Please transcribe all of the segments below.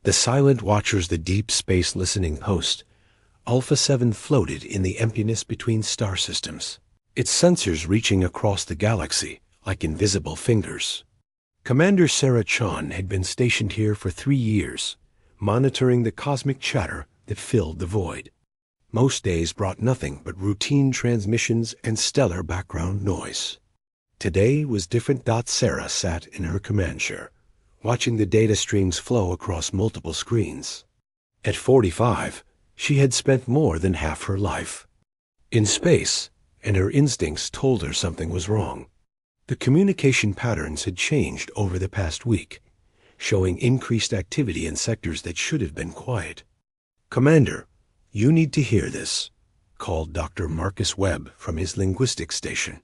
The silent watchers, the deep space listening host, Alpha 7 floated in the emptiness between star systems, its sensors reaching across the galaxy like invisible fingers. Commander Sarah Chan had been stationed here for 3 years, monitoring the cosmic chatter that filled the void. Most days brought nothing but routine transmissions and stellar background noise. Today was different. Sarah sat in her command chair, watching the data streams flow across multiple screens. At 45, she had spent more than half her life in space, and her instincts told her something was wrong. The communication patterns had changed over the past week, showing increased activity in sectors that should have been quiet. "Commander, you need to hear this," called Dr. Marcus Webb from his linguistics station.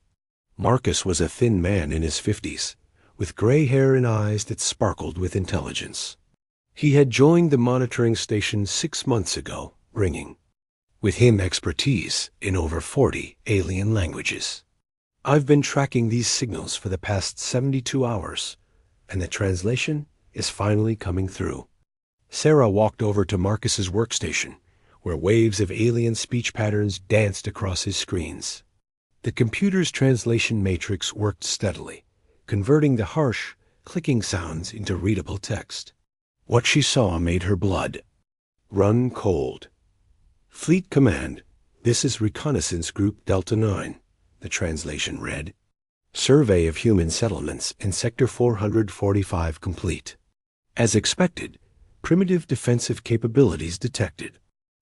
Marcus was a thin man in his 50s, with gray hair and eyes that sparkled with intelligence. He had joined the monitoring station 6 months ago, bringing with him expertise in over 40 alien languages. "I've been tracking these signals for the past 72 hours, and the translation is finally coming through." Sarah walked over to Marcus's workstation, where waves of alien speech patterns danced across his screens. The computer's translation matrix worked steadily, converting the harsh, clicking sounds into readable text. What she saw made her blood run cold. "Fleet Command, this is Reconnaissance Group Delta 9, the translation read. "Survey of human settlements in Sector 445 complete. As expected, primitive defensive capabilities detected.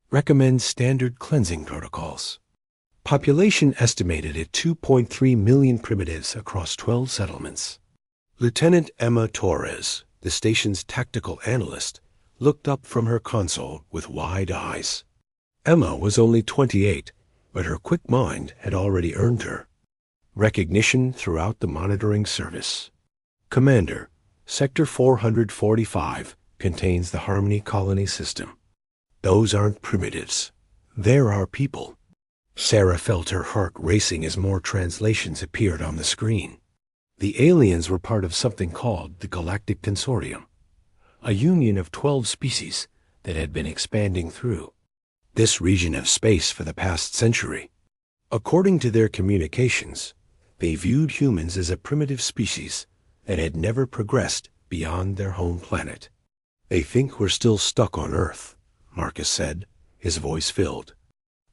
Recommend standard cleansing protocols. Population estimated at 2.3 million primitives across 12 settlements." Lieutenant Emma Torres, the station's tactical analyst, looked up from her console with wide eyes. Emma was only 28, but her quick mind had already earned her recognition throughout the monitoring service. "Commander, Sector 445 contains the Harmony Colony System. Those aren't primitives. They're our people." Sarah felt her heart racing as more translations appeared on the screen. The aliens were part of something called the Galactic Consortium, a union of 12 species that had been expanding through this region of space for the past century. According to their communications, they viewed humans as a primitive species that had never progressed beyond their home planet. "They think we're still stuck on Earth," Marcus said, his voice filled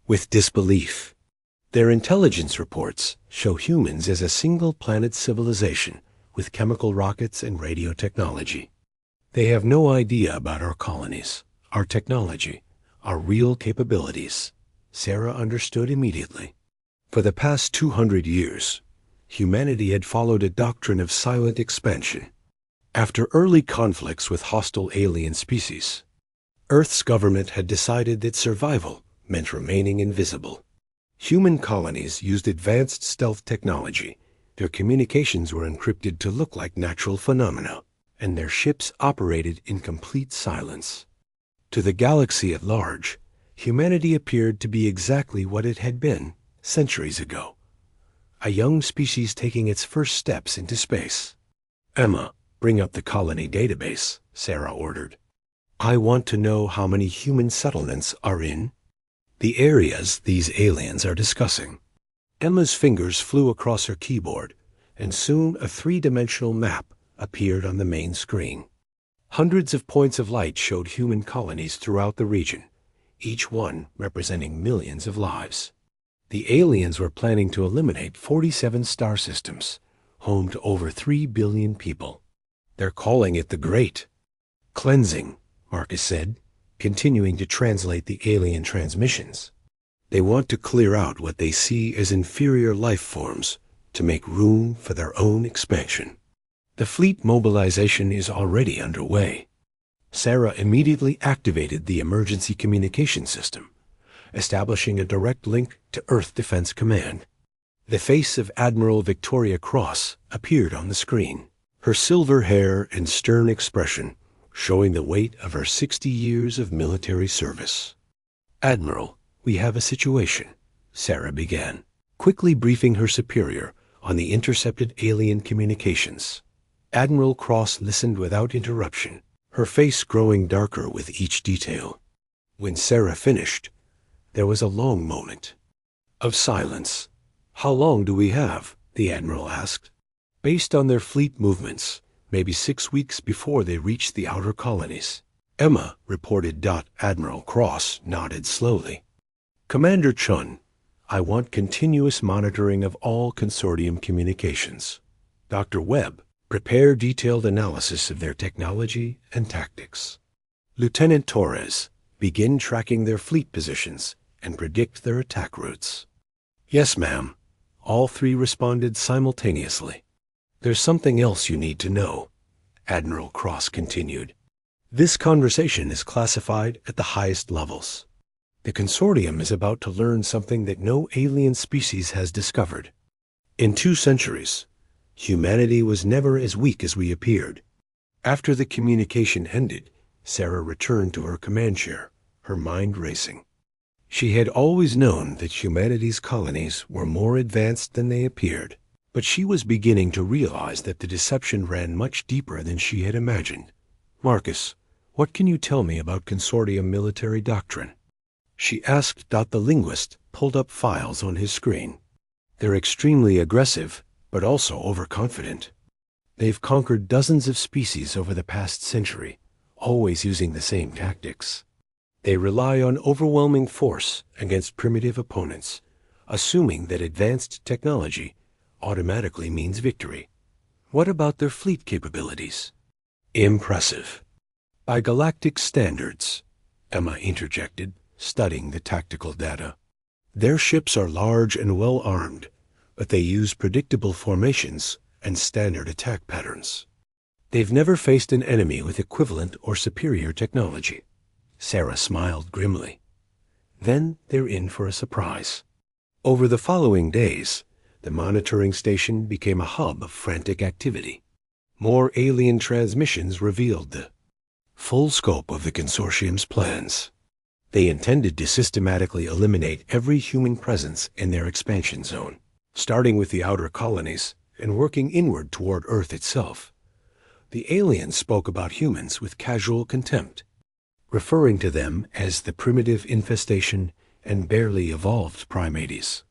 with disbelief. "Their intelligence reports show humans as a single-planet civilization with chemical rockets and radio technology. They have no idea about our colonies, our technology, our real capabilities." Sarah understood immediately. For the past 200 years, humanity had followed a doctrine of silent expansion. After early conflicts with hostile alien species, Earth's government had decided that survival meant remaining invisible. Human colonies used advanced stealth technology. Their communications were encrypted to look like natural phenomena, and their ships operated in complete silence. To the galaxy at large, humanity appeared to be exactly what it had been centuries ago, a young species taking its first steps into space. "Emma, bring up the colony database," Sarah ordered. "I want to know how many human settlements are in the areas these aliens are discussing." Emma's fingers flew across her keyboard, and soon a 3-dimensional map appeared on the main screen. Hundreds of points of light showed human colonies throughout the region, each one representing millions of lives. The aliens were planning to eliminate 47 star systems, home to over 3 billion people. "They're calling it the Great Cleansing," Marcus said, continuing to translate the alien transmissions. "They want to clear out what they see as inferior life forms to make room for their own expansion. The fleet mobilization is already underway." Sarah immediately activated the emergency communication system, establishing a direct link to Earth Defense Command. The face of Admiral Victoria Cross appeared on the screen, her silver hair and stern expression showing the weight of her 60 years of military service. "Admiral, we have a situation," Sarah began, quickly briefing her superior on the intercepted alien communications. Admiral Cross listened without interruption, her face growing darker with each detail. When Sarah finished, there was a long moment of silence. "How long do we have?" the Admiral asked. "Based on their fleet movements, maybe 6 weeks before they reach the outer colonies." Emma reported. Admiral Cross nodded slowly. "Commander Chun, I want continuous monitoring of all consortium communications. Dr. Webb, prepare detailed analysis of their technology and tactics. Lieutenant Torres, begin tracking their fleet positions and predict their attack routes." "Yes, ma'am," all three responded simultaneously. "There's something else you need to know," Admiral Cross continued. "This conversation is classified at the highest levels. The consortium is about to learn something that no alien species has discovered. In 2 centuries, humanity was never as weak as we appeared." After the communication ended, Sarah returned to her command chair, her mind racing. She had always known that humanity's colonies were more advanced than they appeared, but she was beginning to realize that the deception ran much deeper than she had imagined. "Marcus, what can you tell me about consortium military doctrine?" she asked. The linguist pulled up files on his screen. "They're extremely aggressive, but also overconfident. They've conquered dozens of species over the past century, always using the same tactics. They rely on overwhelming force against primitive opponents, assuming that advanced technology automatically means victory." "What about their fleet capabilities?" "Impressive. By galactic standards," Emma interjected, studying the tactical data. "Their ships are large and well armed, but they use predictable formations and standard attack patterns. They've never faced an enemy with equivalent or superior technology." Sarah smiled grimly. "Then they're in for a surprise." Over the following days, the monitoring station became a hub of frantic activity. More alien transmissions revealed the full scope of the consortium's plans. They intended to systematically eliminate every human presence in their expansion zone, starting with the outer colonies and working inward toward Earth itself. The aliens spoke about humans with casual contempt, referring to them as the primitive infestation and barely evolved primates.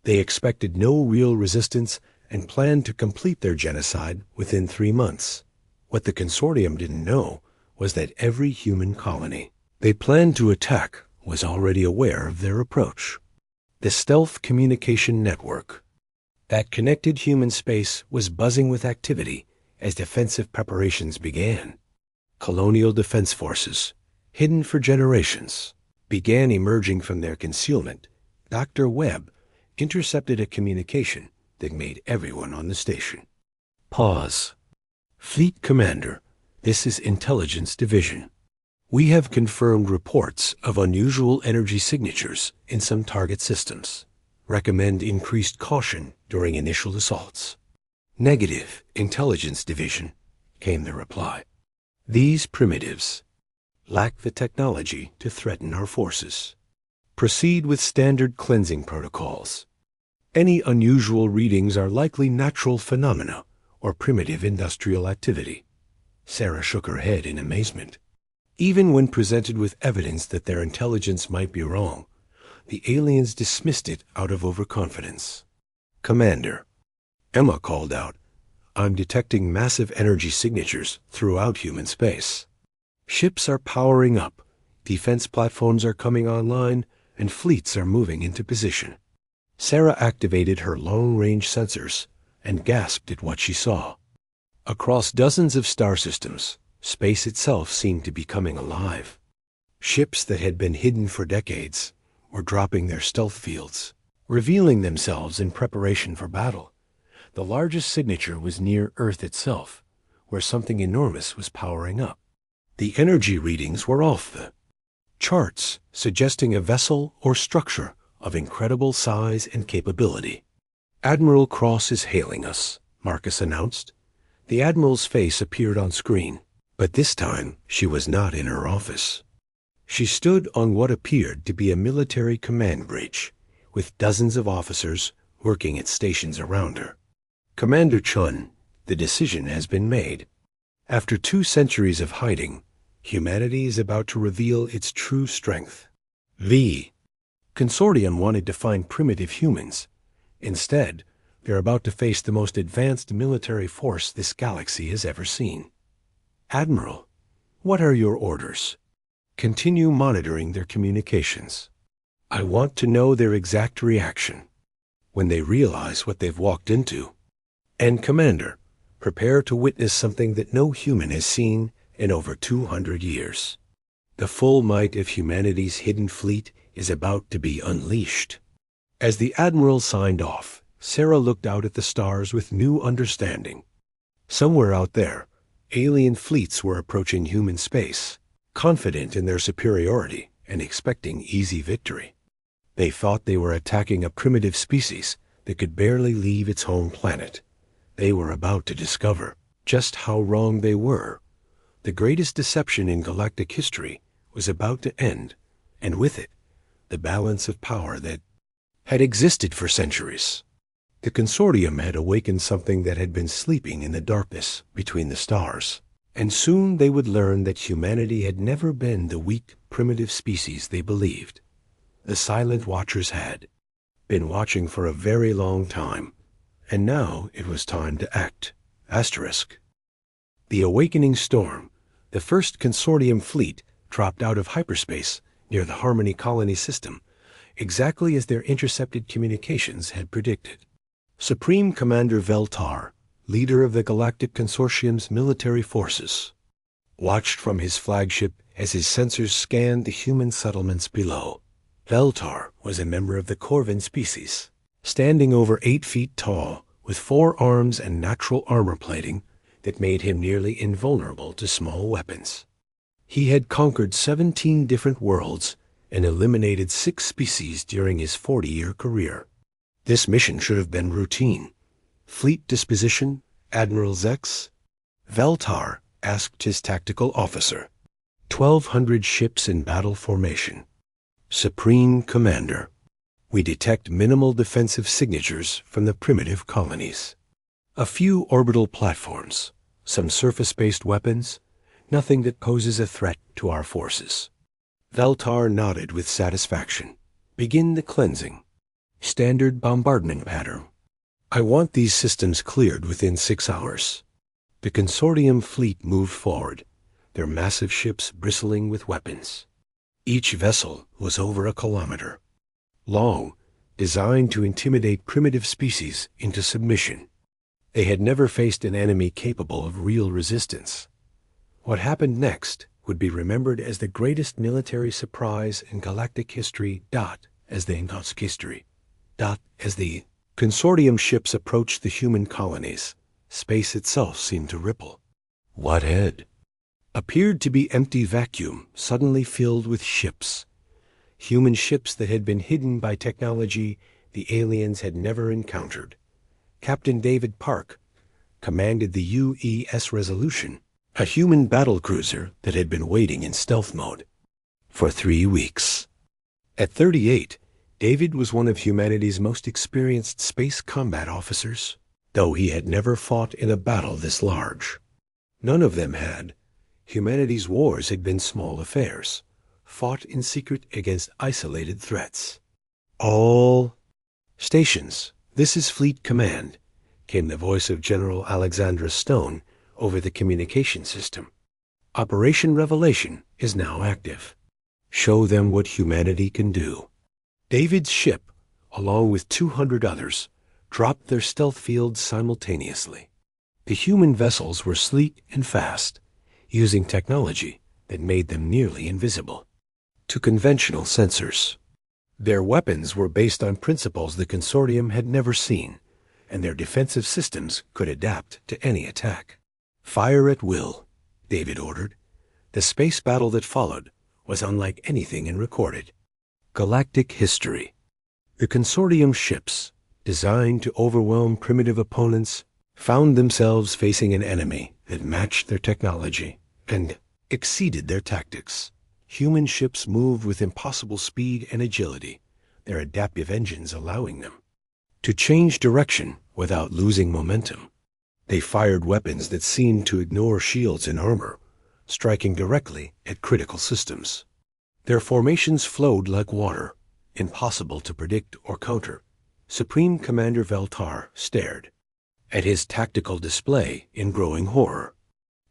They expected no real resistance and planned to complete their genocide within 3 months. What the consortium didn't know was that every human colony they planned to attack was already aware of their approach. The stealth communication network that connected human space was buzzing with activity as defensive preparations began. Colonial defense forces, hidden for generations, began emerging from their concealment. Dr. Webb intercepted a communication that made everyone on the station pause. "Fleet Commander, this is Intelligence Division. We have confirmed reports of unusual energy signatures in some target systems. Recommend increased caution during initial assaults." "Negative, Intelligence Division," came the reply. "These primitives lack the technology to threaten our forces. Proceed with standard cleansing protocols. Any unusual readings are likely natural phenomena or primitive industrial activity." Sarah shook her head in amazement. Even when presented with evidence that their intelligence might be wrong, the aliens dismissed it out of overconfidence. "Commander," Emma called out, "I'm detecting massive energy signatures throughout human space. Ships are powering up, defense platforms are coming online, and fleets are moving into position." Sarah activated her long-range sensors and gasped at what she saw. Across dozens of star systems, space itself seemed to be coming alive. Ships that had been hidden for decades were dropping their stealth fields, revealing themselves in preparation for battle. The largest signature was near Earth itself, where something enormous was powering up. The energy readings were off the charts, suggesting a vessel or structure of incredible size and capability. "Admiral Cross is hailing us," Marcus announced. The Admiral's face appeared on screen, but this time she was not in her office. She stood on what appeared to be a military command bridge, with dozens of officers working at stations around her. "Commander Chun, the decision has been made." After 2 centuries of hiding, humanity is about to reveal its true strength. The Consortium wanted to find primitive humans. Instead, they're about to face the most advanced military force this galaxy has ever seen. Admiral, what are your orders? Continue monitoring their communications. I want to know their exact reaction when they realize what they've walked into. And Commander, prepare to witness something that no human has seen in over 200 years. The full might of humanity's hidden fleet is about to be unleashed. As the Admiral signed off, Sarah looked out at the stars with new understanding. Somewhere out there, alien fleets were approaching human space, confident in their superiority and expecting easy victory. They thought they were attacking a primitive species that could barely leave its home planet. They were about to discover just how wrong they were. The greatest deception in galactic history was about to end, and with it, the balance of power that had existed for centuries. The Consortium had awakened something that had been sleeping in the darkness between the stars, and soon they would learn that humanity had never been the weak, primitive species they believed. The Silent Watchers had been watching for a very long time, and now it was time to act. Asterisk. The awakening storm, the first Consortium fleet, dropped out of hyperspace near the Harmony Colony system, exactly as their intercepted communications had predicted. Supreme Commander Veltar, leader of the Galactic Consortium's military forces, watched from his flagship as his sensors scanned the human settlements below. Veltar was a member of the Corvin species, standing over 8 feet tall, with 4 arms and natural armor plating that made him nearly invulnerable to small weapons. He had conquered 17 different worlds and eliminated 6 species during his 40-year career. This mission should have been routine. Fleet disposition, Admiral Zex? Veltar asked his tactical officer. 1,200 ships in battle formation. Supreme Commander, we detect minimal defensive signatures from the primitive colonies. A few orbital platforms, some surface-based weapons, nothing that poses a threat to our forces. Veltar nodded with satisfaction. Begin the cleansing. Standard bombardment pattern. I want these systems cleared within 6 hours. The Consortium fleet moved forward, their massive ships bristling with weapons. Each vessel was over a kilometer long, designed to intimidate primitive species into submission. They had never faced an enemy capable of real resistance. What happened next would be remembered as the greatest military surprise in galactic history. As the Consortium ships approached the human colonies, space itself seemed to ripple. What had appeared to be empty vacuum suddenly filled with ships. Human ships that had been hidden by technology the aliens had never encountered. Captain David Park commanded the UES Resolution, a human battlecruiser that had been waiting in stealth mode for 3 weeks. At 38, David was one of humanity's most experienced space combat officers, though he had never fought in a battle this large. None of them had. Humanity's wars had been small affairs, fought in secret against isolated threats. All stations, this is Fleet Command, came the voice of General Alexandra Stone over the communication system. Operation Revelation is now active. Show them what humanity can do. David's ship, along with 200 others, dropped their stealth fields simultaneously. The human vessels were sleek and fast, using technology that made them nearly invisible to conventional sensors. Their weapons were based on principles the Consortium had never seen, and their defensive systems could adapt to any attack. Fire at will, David ordered. The space battle that followed was unlike anything in recorded galactic history. The Consortium ships, designed to overwhelm primitive opponents, found themselves facing an enemy that matched their technology and exceeded their tactics. Human ships moved with impossible speed and agility, their adaptive engines allowing them to change direction without losing momentum. They fired weapons that seemed to ignore shields and armor, striking directly at critical systems. Their formations flowed like water, impossible to predict or counter. Supreme Commander Veltar stared at his tactical display in growing horror.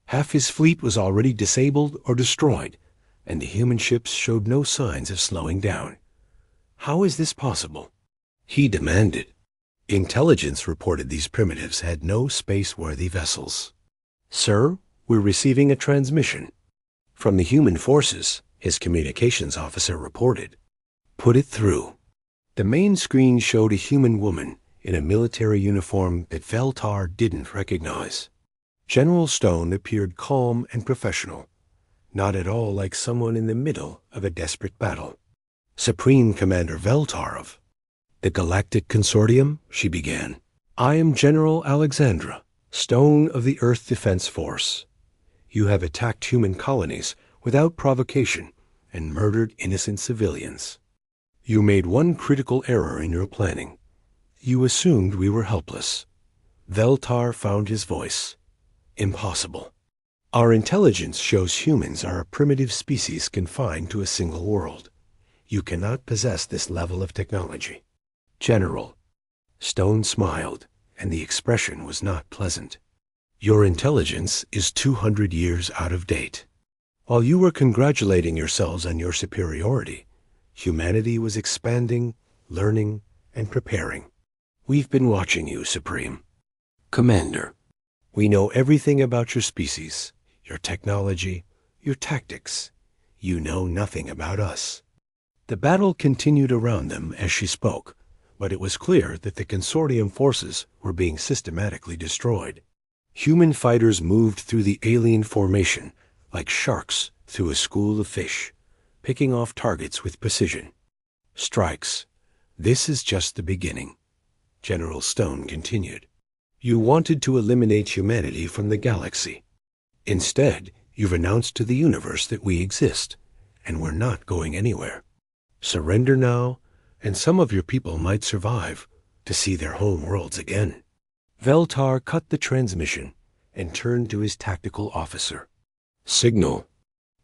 Half his fleet was already disabled or destroyed, and the human ships showed no signs of slowing down. How is this possible? He demanded. Intelligence reported these primitives had no space-worthy vessels. Sir, we're receiving a transmission. From the human forces, his communications officer reported. Put it through. The main screen showed a human woman in a military uniform that Veltar didn't recognize. General Stone appeared calm and professional, not at all like someone in the middle of a desperate battle. Supreme Commander Veltar of the Galactic Consortium, she began. I am General Alexandra, Stone of the Earth Defense Force. You have attacked human colonies without provocation and murdered innocent civilians. You made one critical error in your planning. You assumed we were helpless. Veltar found his voice. Impossible. Our intelligence shows humans are a primitive species confined to a single world. You cannot possess this level of technology. General. Stone smiled, and the expression was not pleasant. Your intelligence is 200 years out of date. While you were congratulating yourselves on your superiority, humanity was expanding, learning, and preparing. We've been watching you, Supreme. Commander, we know everything about your species, your technology, your tactics. You know nothing about us. The battle continued around them as she spoke, but it was clear that the consortium forces were being systematically destroyed. Human fighters moved through the alien formation like sharks through a school of fish, picking off targets with precision. Strikes. This is just the beginning. General Stone continued. You wanted to eliminate humanity from the galaxy. Instead, you've announced to the universe that we exist, and we're not going anywhere. Surrender now, and some of your people might survive to see their home worlds again. Veltar cut the transmission and turned to his tactical officer. Signal.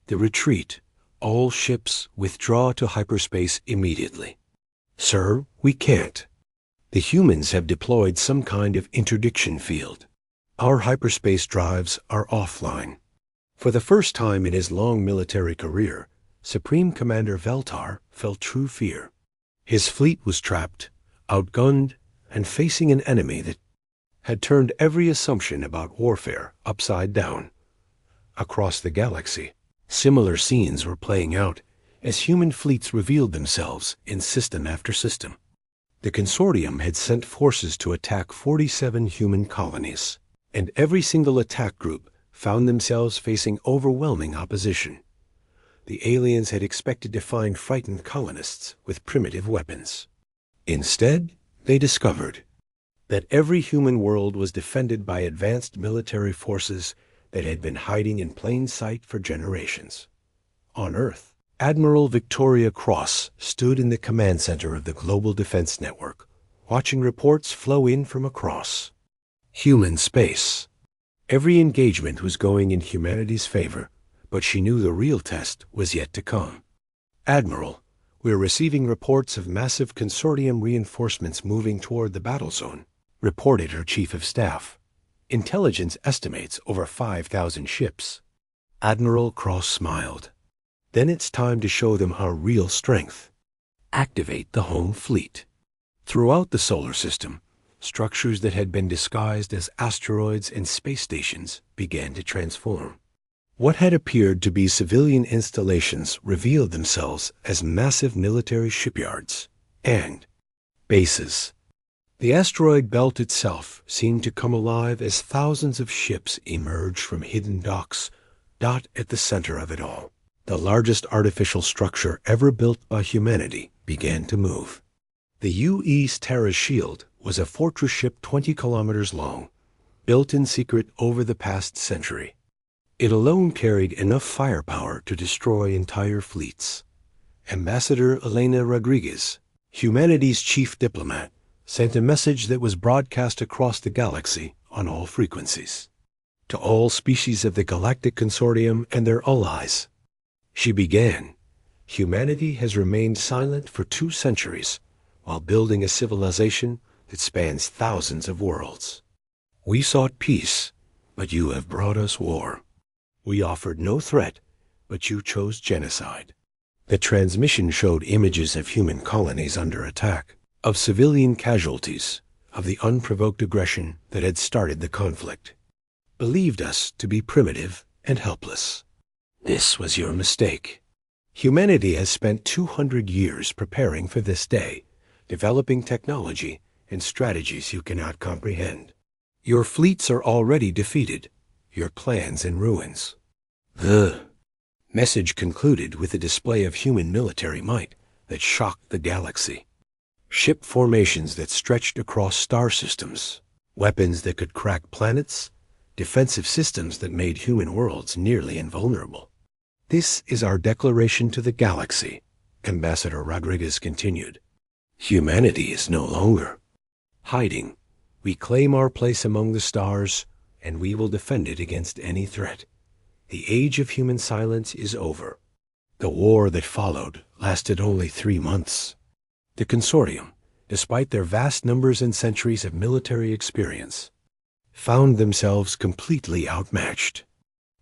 The retreat. All ships withdraw to hyperspace immediately. Sir, we can't. The humans have deployed some kind of interdiction field. Our hyperspace drives are offline. For the first time in his long military career, Supreme Commander Veltar felt true fear. His fleet was trapped, outgunned, and facing an enemy that had turned every assumption about warfare upside down. Across the galaxy, similar scenes were playing out as human fleets revealed themselves in system after system. The consortium had sent forces to attack 47 human colonies, and every single attack group found themselves facing overwhelming opposition. The aliens had expected to find frightened colonists with primitive weapons. Instead, they discovered that every human world was defended by advanced military forces that had been hiding in plain sight for generations. On Earth, Admiral Victoria Cross stood in the command center of the Global Defense Network, watching reports flow in from across human space. Every engagement was going in humanity's favor, but she knew the real test was yet to come. Admiral, we're receiving reports of massive consortium reinforcements moving toward the battle zone, reported her chief of staff. Intelligence estimates over 5,000 ships. Admiral Cross smiled. Then it's time to show them our real strength. Activate the home fleet. Throughout the solar system, structures that had been disguised as asteroids and space stations began to transform. What had appeared to be civilian installations revealed themselves as massive military shipyards and bases. The asteroid belt itself seemed to come alive as thousands of ships emerged from hidden docks, dot at the center of it all. The largest artificial structure ever built by humanity began to move. The U.E.'s Terra Shield was a fortress ship 20 kilometers long, built in secret over the past century. It alone carried enough firepower to destroy entire fleets. Ambassador Elena Rodriguez, humanity's chief diplomat, sent a message that was broadcast across the galaxy on on all frequencies. To all species of the Galactic Consortium and their allies. She began. Humanity has remained silent for 2 centuries while building a civilization that spans thousands of worlds. We sought peace, but you have brought us war. We offered no threat, but you chose genocide. The transmission showed images of human colonies under attack, of civilian casualties, of the unprovoked aggression that had started the conflict. Believed us to be primitive and helpless. This was your mistake. Humanity has spent 200 years preparing for this day, developing technology and strategies you cannot comprehend. Your fleets are already defeated, your plans in ruins. The message concluded with a display of human military might that shocked the galaxy. Ship formations that stretched across star systems, weapons that could crack planets, defensive systems that made human worlds nearly invulnerable. This is our declaration to the galaxy, Ambassador Rodriguez continued. Humanity is no longer hiding. We claim our place among the stars, and we will defend it against any threat. The age of human silence is over. The war that followed lasted only 3 months. The Consortium, despite their vast numbers and centuries of military experience, found themselves completely outmatched.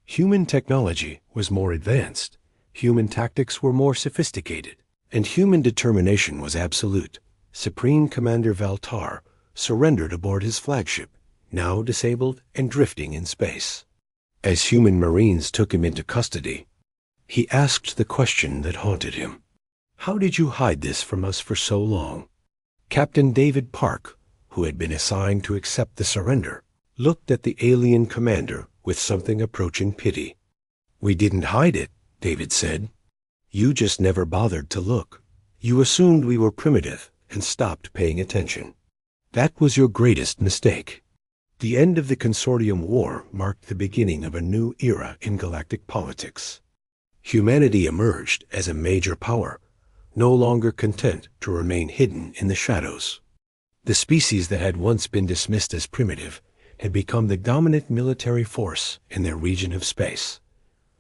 Human technology was more advanced, human tactics were more sophisticated, and human determination was absolute. Supreme Commander Valtar surrendered aboard his flagship, now disabled and drifting in space. As human Marines took him into custody, he asked the question that haunted him. How did you hide this from us for so long? Captain David Park, who had been assigned to accept the surrender, looked at the alien commander with something approaching pity. We didn't hide it, David said. You just never bothered to look. You assumed we were primitive and stopped paying attention. That was your greatest mistake. The end of the Consortium War marked the beginning of a new era in galactic politics. Humanity emerged as a major power, no longer content to remain hidden in the shadows. The species that had once been dismissed as primitive had become the dominant military force in their region of space.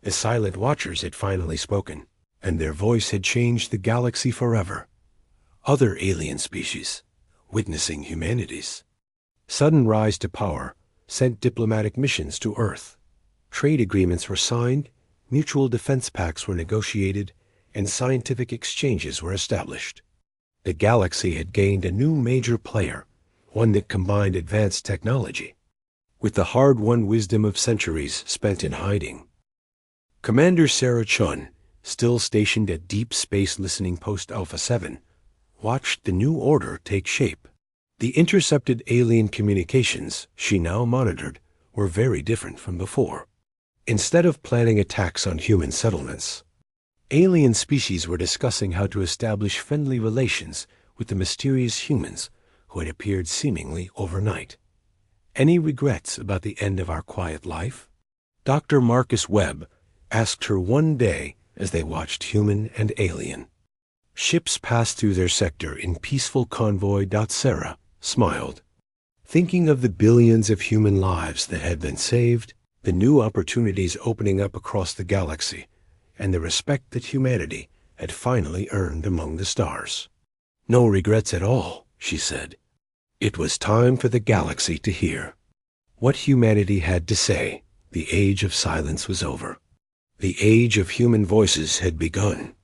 The Silent Watchers had finally spoken, and their voice had changed the galaxy forever. Other alien species, witnessing humanity's sudden rise to power, sent diplomatic missions to Earth. Trade agreements were signed, mutual defense pacts were negotiated, and scientific exchanges were established. The galaxy had gained a new major player, one that combined advanced technology with the hard-won wisdom of centuries spent in hiding. Commander Sarah Chun, still stationed at Deep Space Listening Post Alpha 7, watched the new order take shape. The intercepted alien communications she now monitored were very different from before. Instead of planning attacks on human settlements, alien species were discussing how to establish friendly relations with the mysterious humans who had appeared seemingly overnight. Any regrets about the end of our quiet life? Dr. Marcus Webb asked her one day as they watched human and alien. Ships passed through their sector in peaceful convoy. Sarah smiled, thinking of the billions of human lives that had been saved, the new opportunities opening up across the galaxy, and the respect that humanity had finally earned among the stars. No regrets at all, she said. It was time for the galaxy to hear. What humanity had to say, the age of silence was over. The age of human voices had begun.